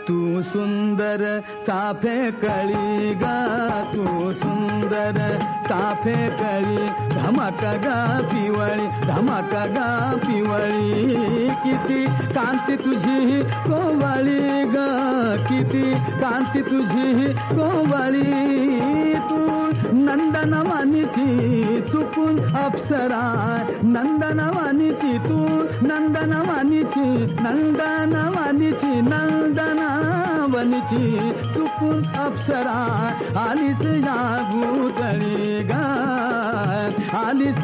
तू सुंदर चाफे कळी गा, तू सुंदर चाफे कळी, धमक गा पिवळी, धमक गा पिवळी, किती कांती तुझी कोवळी ग, किती कांती तुझी कोवळी. तू नंदनवानीची चुकून अप्सरा, नंदनवानीची तू नंदनवानीची, नंदनवानीची नंदनवानीची चुकून अप्सरा, आलीस या भूतळी गा, आलीस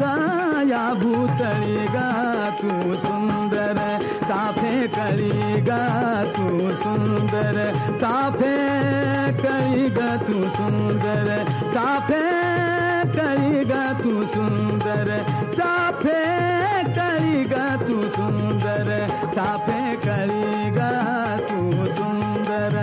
या भूतळी गा. तू सुंदर चाफे कळी गा, तू सुंदर चाफे कळी ग, तू सुंदर चाफे कळी ग, तू सुंदर चाफे कळी ग, तू सुंदर चाफे कळी ग, तू सुंदर.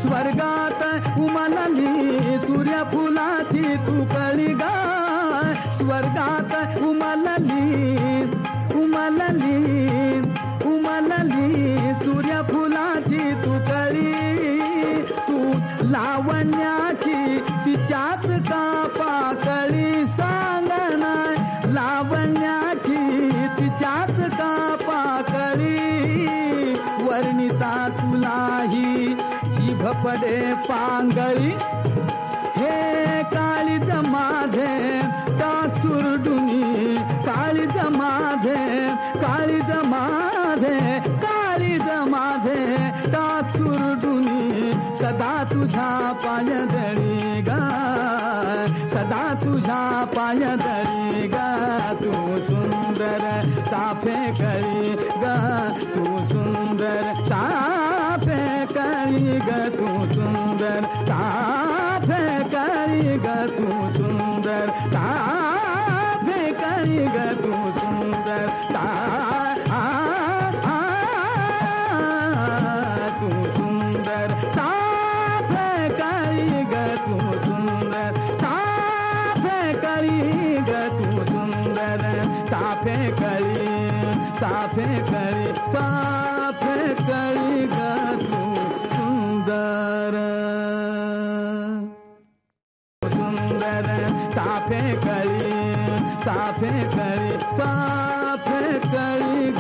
स्वर्गात उमलली सूर्यफुलाची तू कळी गा, स्वर्गात उमलली उमलली उमलली सूर्यफुलाची तू कळी. तू लावण्याची तिच्याच का पाकळी, सांगना लावण्याची तिच्याच का पाकळी. वर्णिता तुलाही जीभ पडे पांगळी, हे काळीज माझे टाक चुरडुनी, काळीज माझे, काळीज माझे, काळीज माझे टाक चुरडुनी. सदा तुझ्या पायदळी गा, सदा तुझ्या पायदळी गा. तू सुंदर चाफे कळी गा, तू सुंदर चाफे कळी ग, तू सुंदर चाफे कळी ग, तू सुंदर चाफे कळी ग, तू सुंदर तू सुंदर चाफे कळी ग, तू सुंदर चाफे कळी ग, तू सुंदर चाफे कळी, चाफे कळी, चाफे कळी ग, तू सुंदर सुंदर चाफे कळी, चाफे कळी, चाफे कळी ग.